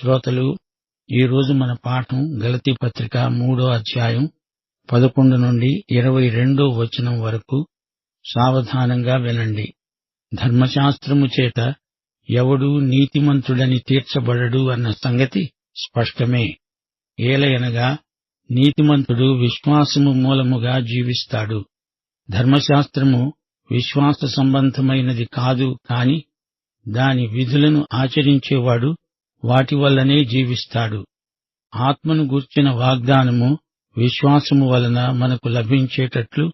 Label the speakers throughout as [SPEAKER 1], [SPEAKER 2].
[SPEAKER 1] శ్రోతలు, ఈరోజు మన పాఠం గలతీ పత్రిక 3వ అధ్యాయం 11 నుండి 22వ వచనం వరకు. సావధానంగా వినండి. ధర్మశాస్త్రము చేత ఎవడూ నీతిమంతుడని తీర్చబడడు అన్న సంగతి స్పష్టమే. ఏలయనగా నీతిమంతుడు విశ్వాసము మూలముగా జీవిస్తాడు. ధర్మశాస్త్రము విశ్వాస సంబంధమైనది కాదు, కాని దాని విధులను ఆచరించేవాడు వాటి వల్లనే జీవిస్తాడు. ఆత్మను గూర్చిన వాగ్దానము విశ్వాసము వలన మనకు లభించేటట్లు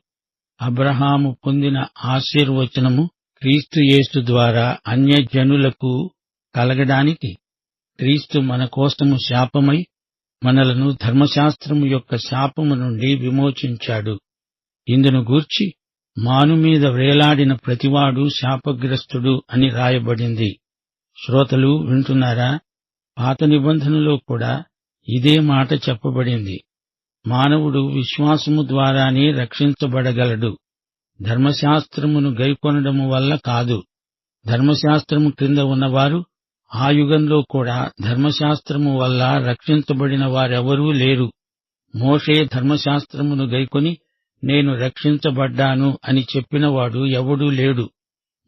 [SPEAKER 1] అబ్రహాము పొందిన ఆశీర్వచనము క్రీస్తు యేసు ద్వారా అన్యజనులకు కలగడానికి క్రీస్తు మన కోసము శాపమై మనలను ధర్మశాస్త్రము యొక్క శాపము నుండి విమోచించాడు. ఇందును గూర్చి మానుమీద వ్రేలాడిన ప్రతివాడు శాపగ్రస్తుడు అని రాయబడింది. శ్రోతలు వింటున్నారా? పాత నిబంధనలో కూడా ఇదే మాట చెప్పబడింది. మానవుడు విశ్వాసము ద్వారానే రక్షించబడగలడు, ధర్మశాస్త్రమును గైకొనడము వల్ల కాదు. ధర్మశాస్త్రము క్రింద ఉన్నవారు ఆ యుగంలో కూడా ధర్మశాస్త్రము వల్ల రక్షించబడిన వారెవరూ లేరు. మోషే ధర్మశాస్త్రమును గైకొని నేను రక్షించబడ్డాను అని చెప్పినవాడు ఎవడూ లేడు.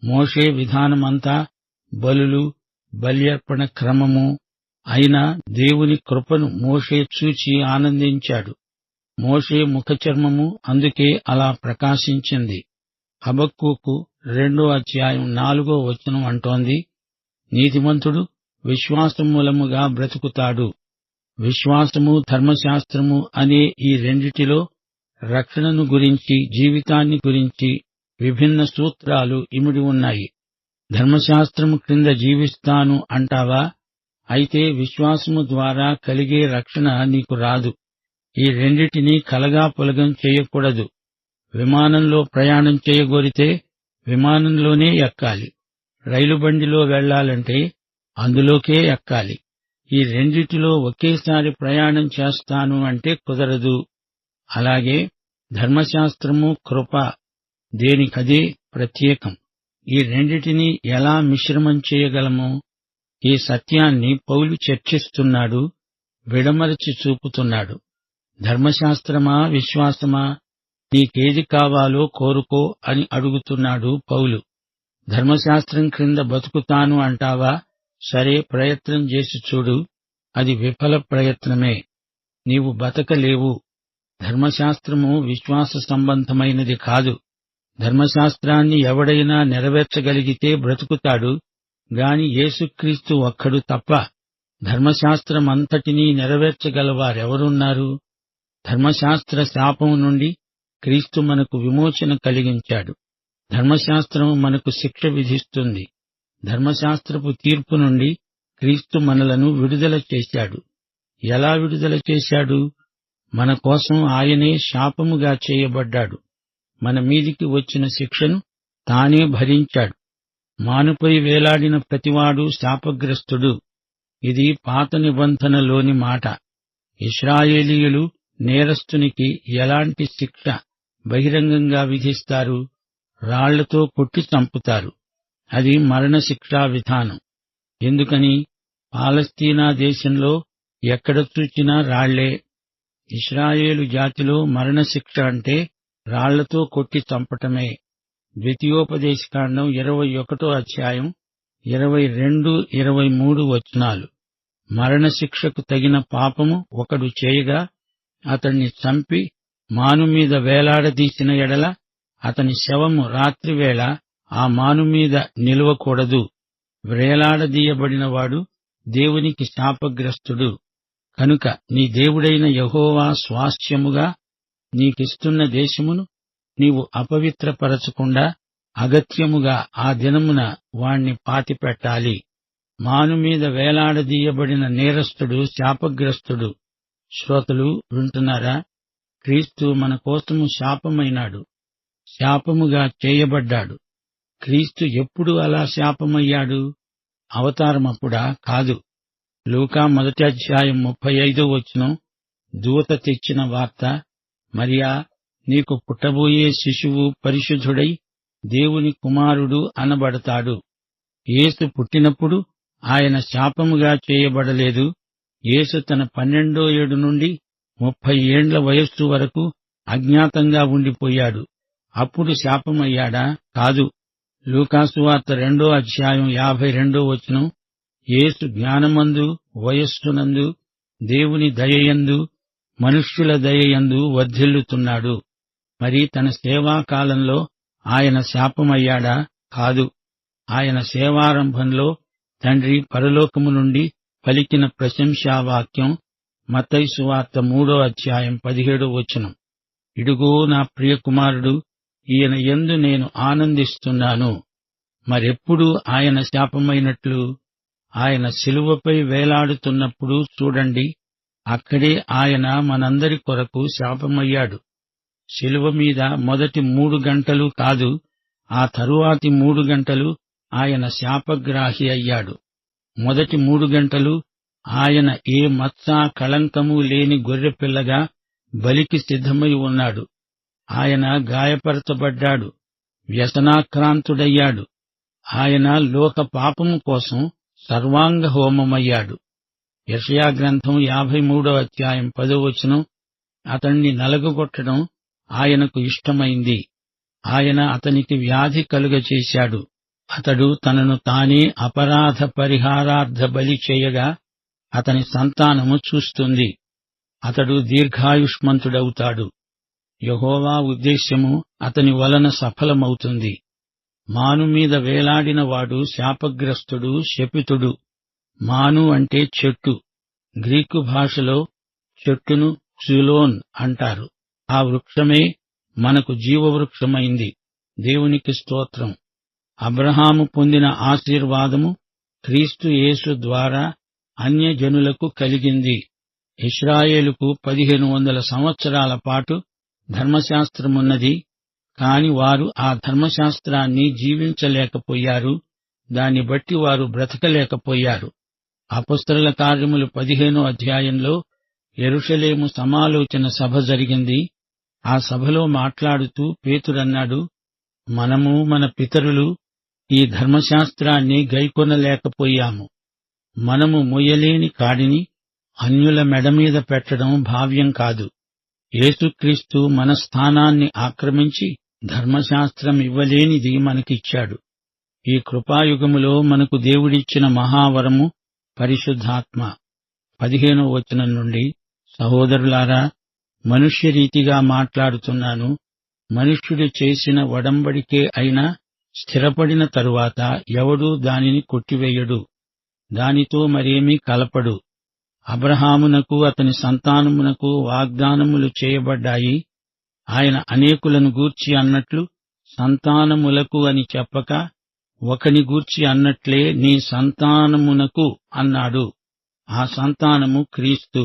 [SPEAKER 1] మోషే విధానమంతా బలులు, బల్యర్పణ క్రమము. అయినా దేవుని కృపను మోషే చూచి ఆనందించాడు. మోషే ముఖచర్మము అందుకే అలా ప్రకాశించింది. హబక్కూకు 2వ అధ్యాయం 4వ వచనం అంటోంది, నీతిమంతుడు విశ్వాసం మూలముగా బ్రతుకుతాడు. విశ్వాసము, ధర్మశాస్త్రము అనే ఈ రెండిటిలో రక్షణను గురించి, జీవితాన్ని గురించి విభిన్న సూత్రాలు ఇమిడి ఉన్నాయి. ధర్మశాస్త్రము క్రింద జీవిస్తాను అంటావా? అయితే విశ్వాసము ద్వారా కలిగే రక్షణ నీకు రాదు. ఈ రెండిటినీ కలగాపులగం చేయకూడదు. విమానంలో ప్రయాణం చేయగోరితే విమానంలోనే ఎక్కాలి. రైలు బండిలో వెళ్లాలంటే అందులోకే ఎక్కాలి. ఈ రెండిటిలో ఒకేసారి ప్రయాణం చేస్తాను అంటే కుదరదు. అలాగే ధర్మశాస్త్రము, కృప దేనికదే ప్రత్యేకం. ఈ రెండిటినీ ఎలా మిశ్రమం చేయగలము? ఈ సత్యాన్ని పౌలు చర్చిస్తున్నాడు, విడమరచి చూపుతున్నాడు. ధర్మశాస్త్రమా, విశ్వాసమా, నీకేది కావాలో కోరుకో అని అడుగుతున్నాడు పౌలు. ధర్మశాస్త్రం క్రింద బతుకుతాను అంటావా? సరే, ప్రయత్నం చేసి చూడు. అది విఫల ప్రయత్నమే. నీవు బతకలేవు. ధర్మశాస్త్రము విశ్వాస సంబంధమైనది కాదు. ధర్మశాస్త్రాన్ని ఎవడైనా నెరవేర్చగలిగితే బ్రతుకుతాడు గాని యేసుక్రీస్తు ఒక్కడు తప్ప ధర్మశాస్త్రమంతటినీ నెరవేర్చగలవారెవరున్నారు? ధర్మశాస్త్ర శాపం నుండి క్రీస్తు మనకు విమోచన కలిగించాడు. ధర్మశాస్త్రం మనకు శిక్ష విధిస్తుంది. ధర్మశాస్త్రపు తీర్పు నుండి క్రీస్తు మనలను విడుదల చేశాడు. ఎలా విడుదల చేశాడు? మన కోసం ఆయనే శాపముగా చేయబడ్డాడు. మన మీదికి వచ్చిన శిక్షను తానే భరించాడు. మానుపై వేలాడిన ప్రతివాడు శాపగ్రస్తుడు. ఇది పాత నిబంధనలోని మాట. ఇశ్రాయేలీయులు నేరస్తునికి ఎలాంటి శిక్ష బహిరంగంగా విధిస్తారు? రాళ్లతో కొట్టి చంపుతారు. అది మరణశిక్షా విధానం. ఎందుకని? పాలస్తీనా దేశంలో ఎక్కడ చూచినా రాళ్లే. ఇశ్రాయేలు జాతిలో మరణశిక్ష అంటే రాళ్లతో కొట్టి చంపటమే. ద్వితీయోపదేశకాండం 21వ అధ్యాయం 22, 23 వచనాలు. మరణశిక్షకు తగిన పాపము ఒకడు చేయగా అతణ్ణి చంపి మానుమీద వేలాడదీసిన ఎడల అతని శవము రాత్రివేళ ఆ మానుమీద నిలువకూడదు. వ్రేలాడదీయబడినవాడు దేవునికి శాపగ్రస్తుడు. కనుక నీ దేవుడైన యెహోవా స్వాస్థ్యముగా నీకిస్తున్న దేశమును నీవు అపవిత్రపరచకుండా అగత్యముగా ఆ దినమున వాణ్ణి పాతిపెట్టాలి. మానుమీద వేలాడదీయబడిన నేరస్తుడు శాపగ్రస్తుడు. శ్రోతలు వింటున్నారా? క్రీస్తు మన కోసము శాపమైనాడు, శాపముగా చేయబడ్డాడు. క్రీస్తు ఎప్పుడు అలా శాపమయ్యాడు? అవతారమప్పుడా? కాదు. లూకా 1వ అధ్యాయం 35వ వచనం, దూత తెచ్చిన వార్త, మరియా, నీకు పుట్టబోయే శిశువు పరిశుద్ధుడై దేవుని కుమారుడు అనబడతాడు. యేసు పుట్టినప్పుడు ఆయన శాపముగా చేయబడలేదు. యేసు తన 12వ ఏడు నుండి 30 ఏండ్ల వయస్సు వరకు అజ్ఞాతంగా ఉండిపోయాడు. అప్పుడు శాపమయ్యాడా? కాదు. లూకాసు వార్త 2వ అధ్యాయం 52వ వచనం, యేసు జ్ఞానమందు, వయస్సునందు, దేవుని దయయందు, మనుష్యుల దయయందు వర్ధిల్లుతున్నాడు. మరి తన సేవాకాలంలో ఆయన శాపమయ్యాడా? కాదు. ఆయన సేవారంభంలో తండ్రి పరలోకము నుండి పలికిన ప్రశంసావాక్యం మత్తయి సువార్త 3వ అధ్యాయం 17వ వచనం, ఇడుగో నా ప్రియకుమారుడు, ఈయన యందు నేను ఆనందిస్తున్నాను. మరెప్పుడు ఆయన శాపమైనట్లు? ఆయన శిలువపై వేలాడుతున్నప్పుడు చూడండి, అక్కడే ఆయన మనందరి కొరకు శాపమయ్యాడు. శిలువ మీద మొదటి 3 గంటలు కాదు, ఆ తరువాతి 3 గంటలు ఆయన శాపగ్రాహి అయ్యాడు. మొదటి 3 గంటలు ఆయన ఏ మచ్చ కళంకము లేని గొర్రెపిల్లగా బలికి సిద్ధమై ఉన్నాడు. ఆయన గాయపరచబడ్డాడు, వ్యసనాక్రాంతుడయ్యాడు. ఆయన లోక పాపము కోసం సర్వాంగ హోమమయ్యాడు. యెషయా గ్రంథం 53వ అధ్యాయం 10వ వచనం, అతణ్ణి నలగగొట్టడం ఆయనకు ఇష్టమైంది. ఆయన అతనికి వ్యాధి కలుగచేశాడు. అతడు తనను తానే అపరాధ పరిహారార్థ బలి చేయగా అతని సంతానము చూస్తుంది. అతడు దీర్ఘాయుష్మంతుడవుతాడు. యెహోవా ఉద్దేశ్యము అతని వలన సఫలమవుతుంది. మాను మీద వేలాడిన వాడు శాపగ్రస్తుడు, శపితుడు. మాను అంటే చెట్టు. గ్రీకు భాషలో చెట్టును క్సులోన్ అంటారు. ఆ వృక్షమే మనకు జీవవృక్షమైంది. దేవునికి స్తోత్రం. అబ్రహాము పొందిన ఆశీర్వాదము క్రీస్తు యేసు ద్వారా అన్యజనులకు కలిగింది. ఇశ్రాయేలుకు 1500 సంవత్సరాల పాటు ధర్మశాస్త్రమున్నది. కాని వారు ఆ ధర్మశాస్త్రాన్ని జీవించలేకపోయారు. దాన్ని బట్టి వారు బ్రతకలేకపోయారు. అపొస్తలుల కార్యములు 15వ అధ్యాయంలో యెరూషలేము సమాలోచన సభ జరిగింది. ఆ సభలో మాట్లాడుతూ పేతురన్నాడు, మనము మన పితరులు ఈ ధర్మశాస్త్రాన్ని గైకొనలేకపోయాము. మనము మొయ్యలేని కాడిని అన్యుల మెడమీద పెట్టడం భావ్యం కాదు. యేసుక్రీస్తు మన స్థానాన్ని ఆక్రమించి ధర్మశాస్త్రం ఇవ్వలేనిది మనకిచ్చాడు. ఈ కృపాయుగములో మనకు దేవుడిచ్చిన మహావరము పరిశుద్ధాత్మ. 15వ వచనం నుండి, సహోదరులారా, మనుష్యరీతిగా మాట్లాడుతున్నాను. మనుష్యుడు చేసిన ఒడంబడికే అయినా స్థిరపడిన తరువాత ఎవడూ దానిని కొట్టివేయడు, దానితో మరేమీ కలపడు. అబ్రహామునకు అతని సంతానమునకు వాగ్దానములు చేయబడ్డాయి. ఆయన అనేకులను గూర్చి అన్నట్లు సంతానములకు అని చెప్పక ఒకని గూర్చి అన్నట్లే నీ సంతానమునకు అన్నాడు. ఆ సంతానము క్రీస్తు.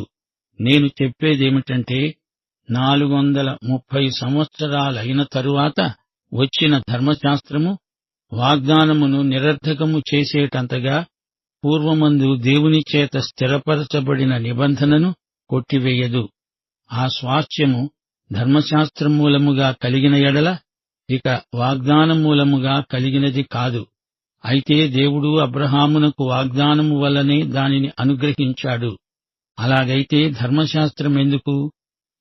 [SPEAKER 1] నేను చెప్పేదేమిటంటే 430 సంవత్సరాలైన తరువాత వచ్చిన ధర్మశాస్త్రము వాగ్దానమును నిరర్థకము చేసేటంతగా పూర్వమందు దేవుని చేత స్థిరపరచబడిన నిబంధనను కొట్టివేయదు. ఆ స్వాస్థ్యము ధర్మశాస్త్రమూలముగా కలిగిన ఎడల ఇక వాగ్దానమూలముగా కలిగినది కాదు. అయితే దేవుడు అబ్రహామునకు వాగ్దానము వల్లనే దానిని అనుగ్రహించాడు. అలాగైతే ధర్మశాస్త్రమెందుకు?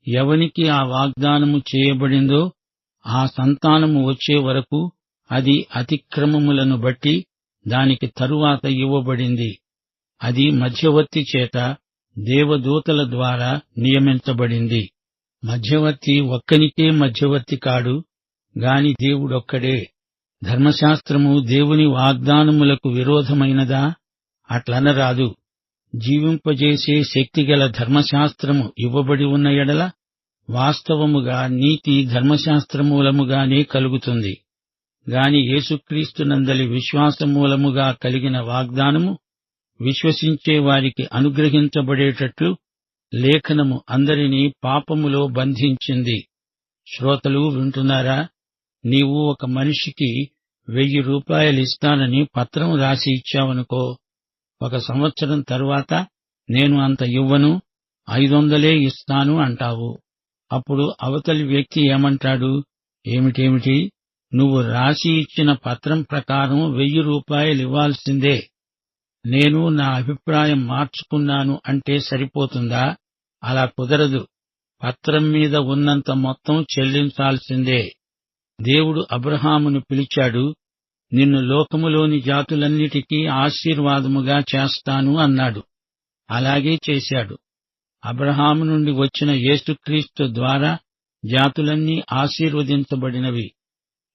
[SPEAKER 1] ఎవనికి ఆ వాగ్దానము చేయబడిందో ఆ సంతానము వచ్చే వరకు అది అతిక్రమములను బట్టి దానికి తరువాత ఇవ్వబడింది. అది మధ్యవర్తి చేత దేవదూతల ద్వారా నియమించబడింది. మధ్యవర్తి ఒక్కనికే మధ్యవర్తి కాడు గాని దేవుడొక్కడే. ధర్మశాస్త్రము దేవుని వాగ్దానములకు విరోధమైనదా? అట్లనరాదు. జీవింపజేసే శక్తిగల ధర్మశాస్త్రము ఇవ్వబడి ఉన్న ఎడల వాస్తవముగా నీతి ధర్మశాస్త్రమూలముగానే కలుగుతుంది. గాని యేసుక్రీస్తునందలి విశ్వాసమూలముగా కలిగిన వాగ్దానము విశ్వసించే వారికి అనుగ్రహించబడేటట్లు లేఖనము అందరినీ పాపములో బంధించింది. శ్రోతలు వింటున్నారా? నీవు ఒక మనిషికి 1000 రూపాయలిస్తానని పత్రం రాసి ఇచ్చావనుకో, 1 సంవత్సరం తరువాత నేను అంత ఇవ్వను, 500 ఇస్తాను అంటావు. అప్పుడు అవతలి వ్యక్తి ఏమంటాడు? ఏమిటేమిటి, నువ్వు రాసి ఇచ్చిన పత్రం ప్రకారం 1000 రూపాయలివ్వాల్సిందే. నేను నా అభిప్రాయం మార్చుకున్నాను అంటే సరిపోతుందా? అలా కుదరదు. పత్రం మీద ఉన్నంత మొత్తం చెల్లించాల్సిందే. దేవుడు అబ్రహామును పిలిచాడు. నిన్ను లోకములోని జాతులన్నిటికీ ఆశీర్వాదముగా చేస్తాను అన్నాడు. అలాగే చేశాడు. అబ్రహాము నుండి వచ్చిన యేసుక్రీస్తు ద్వారా జాతులన్నీ ఆశీర్వదించబడినవి.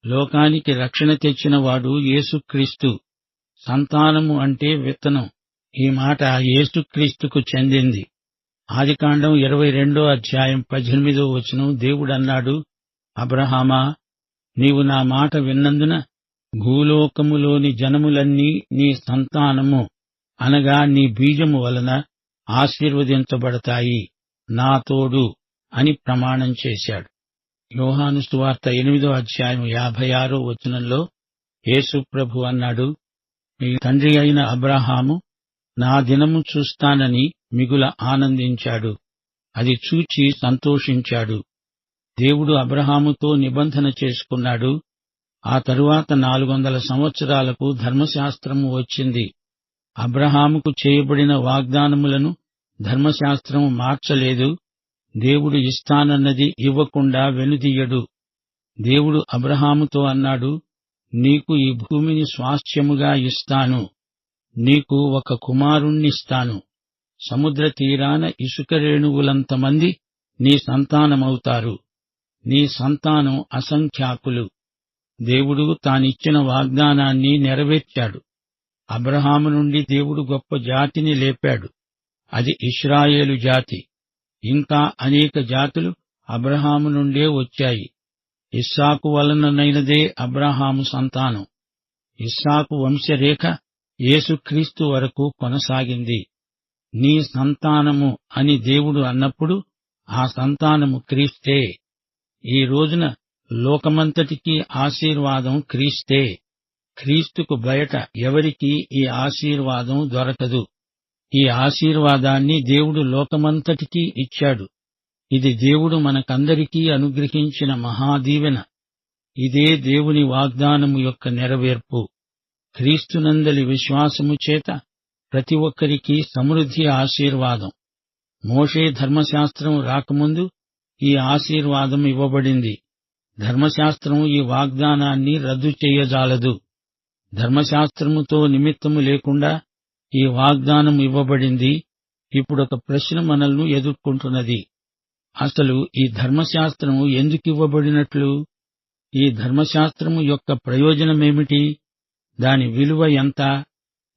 [SPEAKER 1] లోకానికి రక్షణ తెచ్చినవాడు యేసుక్రీస్తు. సంతానము అంటే విత్తనం. ఈ మాట యేసుక్రీస్తుకు చెందింది. ఆదికాండం 22:18 దేవుడన్నాడు, అబ్రహామా, నీవు నా మాట విన్నందున భూలోకములోని జనములన్నీ నీ సంతానము అనగా నీ బీజము వలన ఆశీర్వదించబడతాయి, నా తోడు అని ప్రమాణం చేశాడు. యోహాను సువార్త 8:56 యేసు ప్రభు అన్నాడు, మీ తండ్రి అయిన అబ్రహాము నా దినము చూస్తానని మిగుల ఆనందించాడు. అది చూచి సంతోషించాడు. దేవుడు అబ్రహాముతో నిబంధన చేసుకున్నాడు. ఆ తరువాత 400 సంవత్సరాలకు ధర్మశాస్త్రము వచ్చింది. అబ్రహాముకు చేయబడిన వాగ్దానములను ధర్మశాస్త్రము మార్చలేదు. దేవుడు ఇస్తానన్నది ఇవ్వకుండా వెనుదీయడు. దేవుడు అబ్రహాముతో అన్నాడు, నీకు ఈ భూమిని స్వాస్థ్యముగా ఇస్తాను. నీకు ఒక కుమారుణ్ణిస్తాను. సముద్ర తీరాన ఇసుక రేణువులంతమంది నీ సంతానమవుతారు. నీ సంతానం అసంఖ్యాకులు. దేవుడు తానిచ్చిన వాగ్దానాన్ని నెరవేర్చాడు. అబ్రహాము నుండి దేవుడు గొప్ప జాతిని లేపాడు. అది ఇశ్రాయేలు జాతి. ఇంకా అనేక జాతులు అబ్రహాము నుండే వచ్చాయి. ఇస్సాకు వలననైనదే అబ్రహాము సంతానం. ఇస్సాకు వంశరేఖ యేసుక్రీస్తు వరకు కొనసాగింది. నీ సంతానము అని దేవుడు అన్నప్పుడు ఆ సంతానము క్రీస్తే. ఈ రోజున లోకమంతటికీ ఆశీర్వాదం క్రీస్తే. క్రీస్తుకు బయట ఎవరికీ ఈ ఆశీర్వాదం దొరకదు. ఈ ఆశీర్వాదాన్ని దేవుడు లోకమంతటికీ ఇచ్చాడు. ఇది దేవుడు మనకందరికీ అనుగ్రహించిన మహాదీవెన. ఇదే దేవుని వాగ్దానము యొక్క నెరవేర్పు. క్రీస్తునందలి విశ్వాసము చేత ప్రతి ఒక్కరికీ సమృద్ధి ఆశీర్వాదం. మోషే ధర్మశాస్త్రం రాకముందు ఈ ఆశీర్వాదం ఇవ్వబడింది. ధర్మశాస్త్రం ఈ వాగ్దానాన్ని రద్దు చెయ్యజాలదు. ధర్మశాస్త్రముతో నిమిత్తము లేకుండా ఈ వాగ్దానం ఇవ్వబడింది. ఇప్పుడొక ప్రశ్న మనల్ని ఎదుర్కొంటున్నది. అసలు ఈ ధర్మశాస్త్రము ఎందుకివ్వబడినట్లు? ఈ ధర్మశాస్త్రము యొక్క ప్రయోజనమేమిటి? దాని విలువ ఎంత?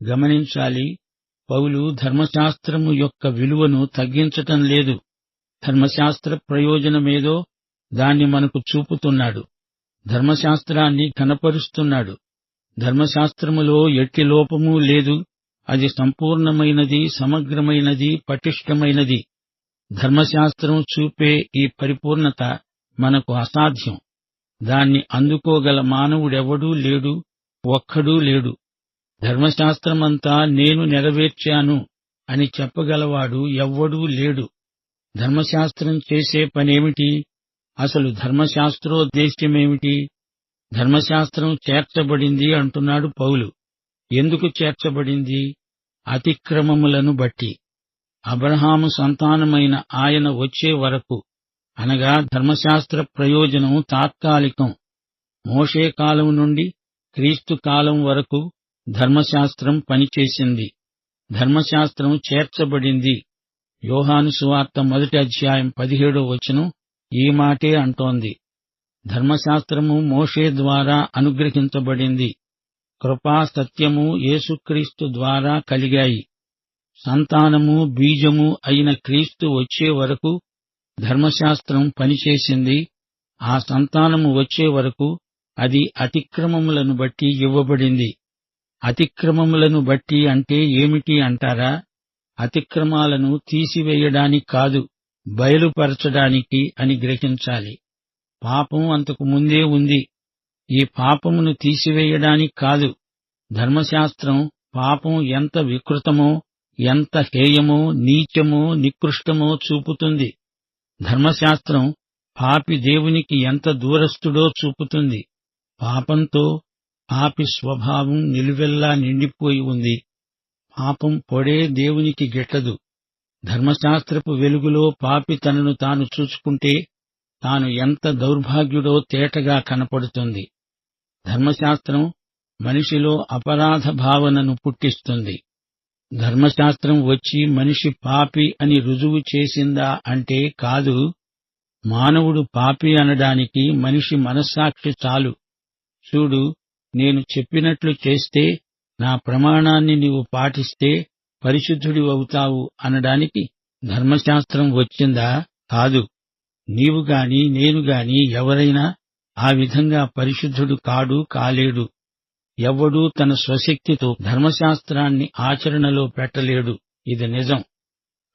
[SPEAKER 1] గమనించాలి. పౌలు ధర్మశాస్త్రము యొక్క విలువను తగ్గించటం లేదు. ధర్మశాస్త్ర ప్రయోజనమేదో దాన్ని మనకు చూపుతున్నాడు. ధర్మశాస్త్రాన్ని కనపరుస్తున్నాడు. ధర్మశాస్త్రములో ఎట్టి లోపమూ లేదు. అది సంపూర్ణమైనది, సమగ్రమైనది, పటిష్టమైనది. ధర్మశాస్త్రం చూపే ఈ పరిపూర్ణత మనకు అసాధ్యం. దాన్ని అందుకోగల మానవుడెవడూ లేడు, ఒక్కడూ లేడు. ధర్మశాస్త్రమంతా నేను నెరవేర్చాను అని చెప్పగలవాడు ఎవ్వడూ లేడు. ధర్మశాస్త్రం చేసే పనేమిటి? అసలు ధర్మశాస్త్రోద్దేశ్యమేమిటి? ధర్మశాస్త్రం చేర్చబడింది అంటున్నాడు పౌలు. ఎందుకు చేర్చబడింది? అతిక్రమములను బట్టి. అబ్రహాము సంతానమైన ఆయన వచ్చే వరకు, అనగా ధర్మశాస్త్ర ప్రయోజనం తాత్కాలికం. మోషే కాలం నుండి క్రీస్తు కాలం వరకు ధర్మశాస్త్రం పనిచేసింది. ధర్మశాస్త్రం చేర్చబడింది. యోహాను సువార్త 1:17 ఈ మాటే అంటోంది. ధర్మశాస్త్రము మోషే ద్వారా అనుగ్రహించబడింది. కృపా సత్యము యేసుక్రీస్తు ద్వారా కలిగాయి. సంతానము బీజము అయిన క్రీస్తు వచ్చే వరకు ధర్మశాస్త్రం పనిచేసింది. ఆ సంతానము వచ్చే వరకు అది అతిక్రమములను బట్టి ఇవ్వబడింది. అతిక్రమములను బట్టి అంటే ఏమిటి అంటారా? అతిక్రమాలను తీసివేయడానికి కాదు, బయలుపరచడానికి అని గ్రహించాలి. పాపం అంతకు ముందే ఉంది. ఈ పాపమును తీసివేయడానికి కాదు. ధర్మశాస్త్రం పాపం ఎంత వికృతమో, ఎంత హేయమో, నీచమో, నికృష్టమో చూపుతుంది. ధర్మశాస్త్రం పాపి దేవునికి ఎంత దూరస్థుడో చూపుతుంది. పాపంతో పాపి స్వభావం నిలువెల్లా నిండిపోయి ఉంది. పాపం పొడే దేవునికి గిట్టదు. ధర్మశాస్త్రపు వెలుగులో పాపి తనను తాను చూసుకుంటే తాను ఎంత దౌర్భాగ్యుడో తేటగా కనపడుతుంది. ధర్మశాస్త్రం మనిషిలో అపరాధ భావనను పుట్టిస్తుంది. ధర్మశాస్త్రం వచ్చి మనిషి పాపి అని రుజువు చేసిందా అంటే కాదు. మానవుడు పాపి అనడానికి మనిషి మనస్సాక్షి చాలు. చూడు, నేను చెప్పినట్లు చేస్తే, నా ప్రమాణాన్ని నీవు పాటిస్తే పరిశుద్ధుడివవుతావు అనడానికి ధర్మశాస్త్రం వచ్చిందా? కాదు. నీవుగాని నేనుగాని ఎవరైనా ఆ విధంగా పరిశుద్ధుడు కాడు, కాలేడు. ఎవ్వడూ తన స్వశక్తితో ధర్మశాస్త్రాన్ని ఆచరణలో పెట్టలేడు. ఇది నిజం.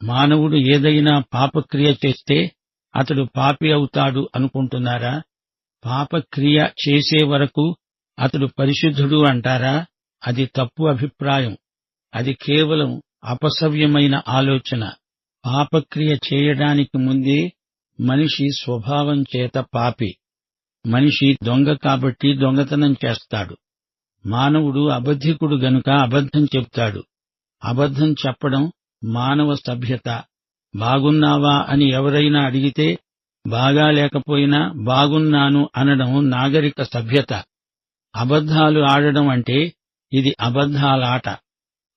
[SPEAKER 1] మానవుడు ఏదైనా పాపక్రియ చేస్తే అతడు పాపి అవుతాడు అనుకుంటున్నారా? పాపక్రియ చేసే వరకు అతడు పరిశుద్ధుడు అంటారా? అది తప్పు అభిప్రాయం. అది కేవలం అపసవ్యమైన ఆలోచన. పాపక్రియ చేయడానికి ముందే మనిషి స్వభావం చేత పాపి. మనిషి దొంగ కాబట్టి దొంగతనం చేస్తాడు. మానవుడు అబద్ధికుడు గనుక అబద్ధం చెప్తాడు. అబద్ధం చెప్పడం మానవ సభ్యత. బాగున్నావా అని ఎవరైనా అడిగితే బాగా లేకపోయినా బాగున్నాను అనడం నాగరిక సభ్యత. అబద్ధాలు ఆడడం అంటే ఇది అబద్ధాలాట.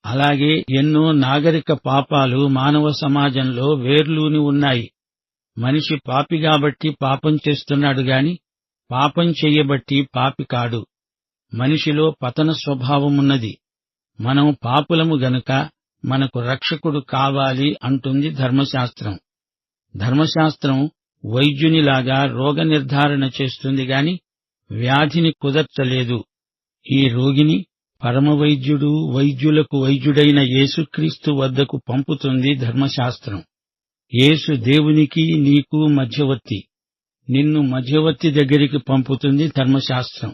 [SPEAKER 1] అలాగే ఎన్నో నాగరిక పాపాలు మానవ సమాజంలో వేర్లూని ఉన్నాయి. మనిషి పాపి కాబట్టి పాపం చేస్తున్నాడు గాని పాపం చెయ్యబట్టి పాపి కాడు. మనిషిలో పతన స్వభావమున్నది. మనం పాపులము గనుక మనకు రక్షకుడు కావాలి అంటుంది ధర్మశాస్త్రం. ధర్మశాస్త్రం వైద్యునిలాగా రోగ నిర్ధారణ చేస్తుంది గాని వ్యాధిని కుదర్చలేదు. ఈ రోగిని పరమవైద్యుడు, వైద్యులకు వైద్యుడైన యేసుక్రీస్తు వద్దకు పంపుతుంది ధర్మశాస్త్రం. యేసు దేవునికి నీకు మధ్యవర్తి. నిన్ను మధ్యవర్తి దగ్గరికి పంపుతుంది ధర్మశాస్త్రం.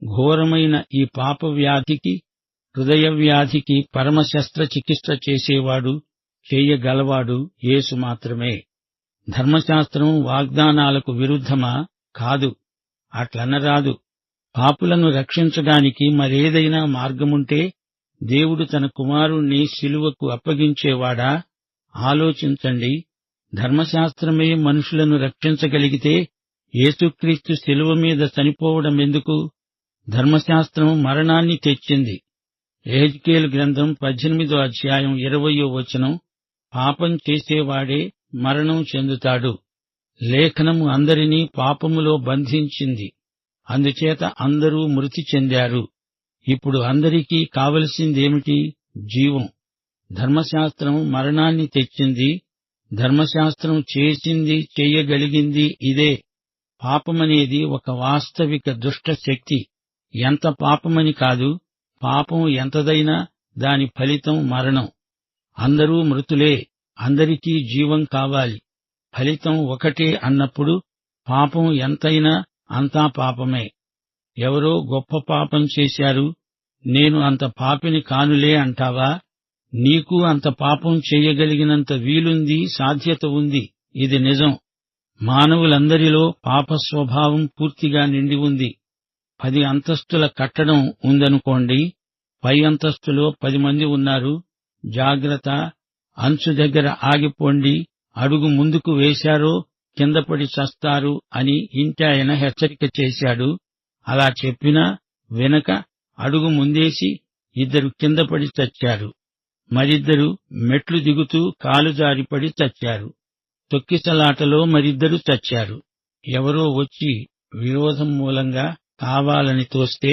[SPEAKER 1] ఘోరమైన ఈ పాప వ్యాధికి, హృదయ వ్యాధికి పరమ శస్త్రచికిత్స చేసేవాడు, చేయగలవాడు యేసు మాత్రమే. ధర్మశాస్త్రం వాగ్దానాలకు విరుద్ధమా? కాదు. అట్లనరాదు. పాపులను రక్షించడానికి మరేదైనా మార్గముంటే దేవుడు తన కుమారుణ్ణి శిలువకు అప్పగించేవాడా? ఆలోచించండి. ధర్మశాస్త్రమే మనుషులను రక్షించగలిగితే యేసుక్రీస్తు శిలువ మీద చనిపోవడమెందుకు? ధర్మశాస్త్రం మరణాన్ని తెచ్చింది. యెహెజ్కేలు గ్రంథం 18వ అధ్యాయం 20వ వచనం, పాపం చేసేవాడే మరణం చెందుతాడు. లేఖనము అందరినీ పాపములో బంధించింది. అందుచేత అందరూ మృతి చెందారు. ఇప్పుడు అందరికీ కావలసిందేమిటి? జీవం. ధర్మశాస్త్రం మరణాన్ని తెచ్చింది. ధర్మశాస్త్రం చేసింది, చెయ్యగలిగింది ఇదే. పాపమనేది ఒక వాస్తవిక దుష్ట శక్తి. ఎంత పాపమని కాదు, పాపం ఎంతదైనా దాని ఫలితం మరణం. అందరూ మృతులే, అందరికీ జీవం కావాలి. ఫలితం ఒకటే అన్నప్పుడు పాపం ఎంతైనా అంతా పాపమే. ఎవరో గొప్ప పాపం చేశారు, నేను అంత పాపిని కానులే అంటావా? నీకు అంత పాపం చేయగలిగినంత వీలుంది, సాధ్యత ఉంది. ఇది నిజం. మానవులందరిలో పాపస్వభావం పూర్తిగా నిండి ఉంది. 10 అంతస్తుల కట్టడం ఉందనుకోండి, పై అంతస్తులో 10 మంది ఉన్నారు. జాగ్రత్త, అంచు దగ్గర ఆగిపోండి, అడుగు ముందుకు వేశారో కిందపడి చస్తారు అని ఇంటాయన హెచ్చరిక చేశాడు. అలా చెప్పినా వెనక అడుగు ముందేసి 2 కిందపడి చచ్చారు. మరిద్దరు మెట్లు దిగుతూ కాలు జారిపడి చచ్చారు. తొక్కిసలాటలో మరిద్దరు చచ్చారు. ఎవరో వచ్చి విరోధం మూలంగా కావాలని తోస్తే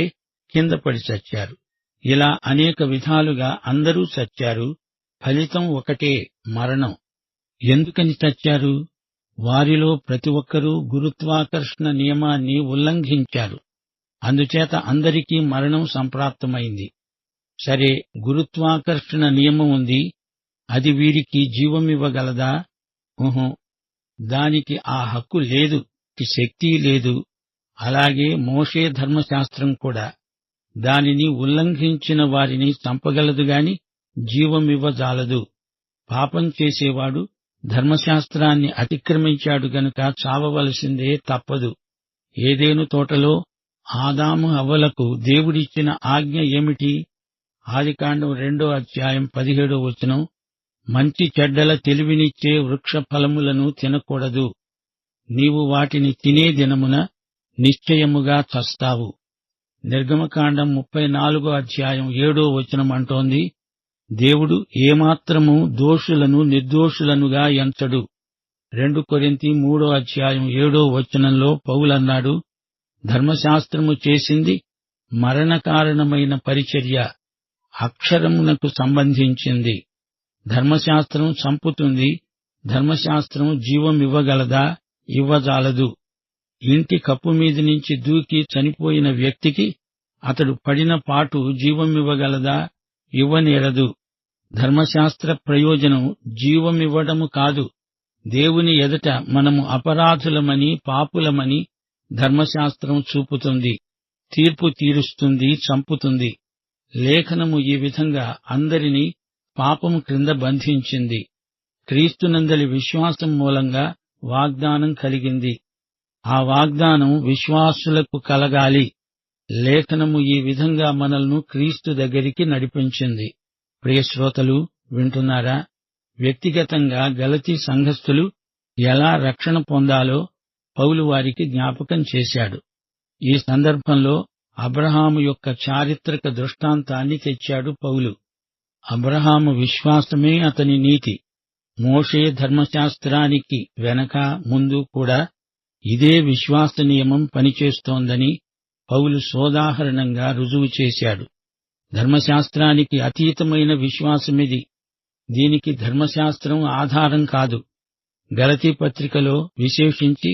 [SPEAKER 1] కిందపడి చచ్చారు. ఇలా అనేక విధాలుగా అందరూ చచ్చారు. ఫలితం ఒకటే, మరణం. ఎందుకని చచ్చారు? వారిలో ప్రతి ఒక్కరూ గురుత్వాకర్షణ నియమాన్ని ఉల్లంఘించారు. అందుచేత అందరికీ మరణం సంప్రాప్తమైంది. సరే, గురుత్వాకర్షణ నియమం ఉంది, అది వీరికి జీవమివ్వగలదా? దానికి ఆ హక్కు లేదు, శక్తి లేదు. అలాగే మోషే ధర్మశాస్త్రం కూడా దానిని ఉల్లంఘించిన వారిని చంపగలదుగాని జీవమివ్వజాలదు. పాపం చేసేవాడు ధర్మశాస్త్రాన్ని అతిక్రమించాడు గనుక చావవలసిందే, తప్పదు. ఏదెను తోటలో ఆదాము హవ్వలకు దేవుడిచ్చిన ఆజ్ఞ ఏమిటి? ఆదికాండం 2:17 మంచి చెడ్డల తెలివినిచ్చే వృక్ష ఫలములను తినకూడదు. నీవు వాటిని తినే దినమున నిశ్చయముగా చస్తావు. నిర్గమకాండం 34:7 అంటోంది, దేవుడు ఏమాత్రము దోషులను నిర్దోషులనుగా ఎంచడు. 2 కొరింథీ 3:7 పౌలన్నాడు, ధర్మశాస్త్రము చేసింది మరణకారణమైన పరిచర్య, అక్షరమునకు సంబంధించింది. ధర్మశాస్త్రం చంపుతుంది, ధర్మశాస్త్రం జీవమివ్వగలదా? ఇవ్వజాలదు. ఇంటి కప్పు మీద నుంచి దూకి చనిపోయిన వ్యక్తికి అతడు పడిన పాటు జీవమివ్వగలదా? ఇవ్వనేరదు. ధర్మశాస్త్ర ప్రయోజనం జీవమివ్వడము కాదు. దేవుని ఎదుట మనము అపరాధులమని, పాపులమని ధర్మశాస్త్రం చూపుతుంది. తీర్పు తీరుస్తుంది, చంపుతుంది. లేఖనము ఈ విధంగా అందరినీ పాపము క్రింద బంధించింది. క్రీస్తునందలి విశ్వాసం మూలంగా వాగ్దానం కలిగింది. ఆ వాగ్దానం విశ్వాసులకు కలగాలి. లేఖనము ఈ విధంగా మనల్ని క్రీస్తు దగ్గరికి నడిపించింది. ప్రియశ్రోతలు, వింటున్నారా? వ్యక్తిగతంగా గలతీ సంఘస్థులు ఎలా రక్షణ పొందాలో పౌలు వారికి జ్ఞాపకం చేశాడు. ఈ సందర్భంలో అబ్రహాము యొక్క చారిత్రక దృష్టాంతాన్ని తెచ్చాడు పౌలు. అబ్రహాము విశ్వాసమే అతని నీతి. మోషే ధర్మశాస్త్రానికి వెనక ముందు కూడా ఇదే విశ్వాస నియమం పనిచేస్తోందని పౌలు సోదాహరణంగా రుజువు చేశాడు. ధర్మశాస్త్రానికి అతీతమైన విశ్వాసమిది. దీనికి ధర్మశాస్త్రం ఆధారం కాదు. గలతీ పత్రికలో విశేషించి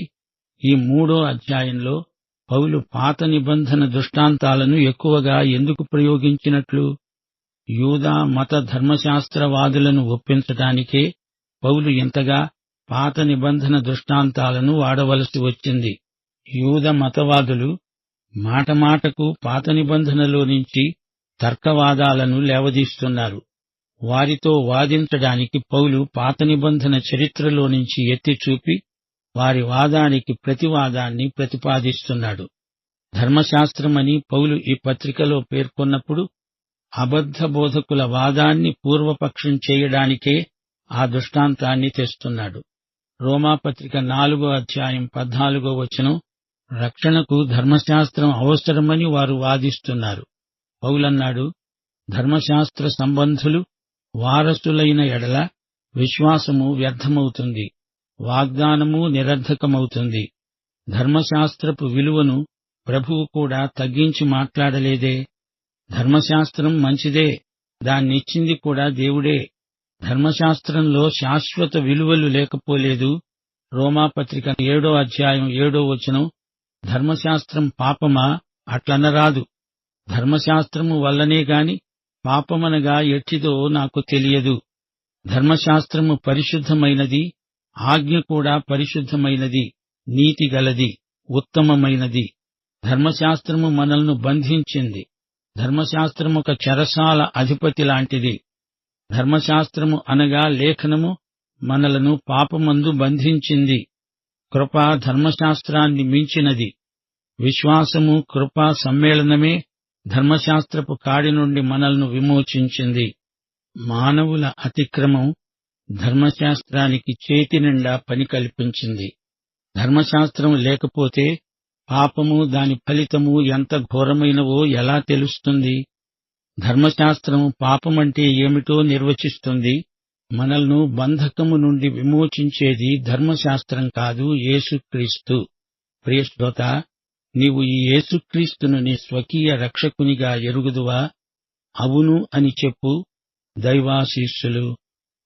[SPEAKER 1] ఈ 3వ అధ్యాయంలో పౌలు పాత నిబంధన దృష్టాంతాలను ఎక్కువగా ఎందుకు ప్రయోగించినట్లు? యూదా మత ధర్మశాస్త్రవాదులను ఒప్పించటానికే పౌలు ఇంతగా పాత నిబంధన దృష్టాంతాలను వాడవలసి వచ్చింది. యూద మతవాదులు మాటమాటకు పాత నిబంధనలో నుంచి తర్కవాదాలను లేవదీస్తున్నారు. వారితో వాదించడానికి పౌలు పాత నిబంధన చరిత్రలో నుంచి ఎత్తి చూపి వారి వాదానికి ప్రతివాదాన్ని ప్రతిపాదిస్తున్నాడు. ధర్మశాస్త్రమని పౌలు ఈ పత్రికలో పేర్కొన్నప్పుడు అబద్ధ బోధకుల వాదాన్ని పూర్వపక్షం చేయడానికే ఆ దృష్టాంతాన్ని తెస్తున్నాడు. రోమాపత్రిక 4:14 రక్షణకు ధర్మశాస్త్రం అవసరమని వారు వాదిస్తున్నారు. పౌలన్నాడు, ధర్మశాస్త్ర సంబంధులు వారసులైన ఎడల విశ్వాసము వ్యర్థమవుతుంది, వాగ్దానము నిరర్థకమవుతుంది. ధర్మశాస్త్రపు విలువను ప్రభువు కూడా తగ్గించి మాట్లాడలేదే. ధర్మశాస్త్రం మంచిదే, దాన్నిచ్చింది కూడా దేవుడే. ధర్మశాస్త్రంలో శాశ్వత విలువలు లేకపోలేదు. రోమాపత్రిక 7:7 ధర్మశాస్త్రం పాపమా? అట్లనరాదు. ధర్మశాస్త్రము వల్లనే గాని పాపమనగా ఎట్టిదో నాకు తెలియదు. ధర్మశాస్త్రము పరిశుద్ధమైనది, ఆజ్ఞ కూడా పరిశుద్ధమైనది, నీతిగలది, ఉత్తమమైనది. ధర్మశాస్త్రము మనల్ని బంధించింది. ధర్మశాస్త్రమొక చెరసాల అధిపతి లాంటిది. ధర్మశాస్త్రము అనగా లేఖనము మనలను పాపమందు బంధించింది. కృప ధర్మశాస్త్రాన్ని మించినది. విశ్వాసము, కృపా సమ్మేళనమే ధర్మశాస్త్రపు కాడి నుండి మనల్ని విమోచించింది. మానవుల అతిక్రమం ధర్మశాస్త్రానికి చేతినిండా పని కల్పించింది. ధర్మశాస్త్రం లేకపోతే పాపము, దాని ఫలితము ఎంత ఘోరమైనవో ఎలా తెలుస్తుంది? ధర్మశాస్త్రం పాపమంటే ఏమిటో నిర్వచిస్తుంది. మనల్ని బంధకము నుండి విమోచించేది ధర్మశాస్త్రం కాదు, యేసుక్రీస్తు. ప్రియశ్రోత, నీవు ఈ యేసుక్రీస్తును నీ స్వకీయ రక్షకునిగా ఎరుగుదువా? అవును అని చెప్పు. దైవాశీస్సులు.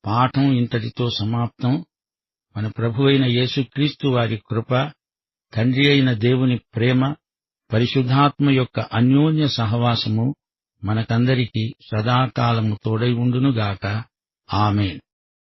[SPEAKER 1] పాఠం ఇంతటితో సమాప్తం. మన ప్రభువైన యేసుక్రీస్తు వారి కృప, తండ్రి అయిన దేవుని ప్రేమ, పరిశుద్ధాత్మ యొక్క అన్యోన్య సహవాసము మనకందరికీ సదాకాలము తోడై ఉండునుగాక. ఆమేన్.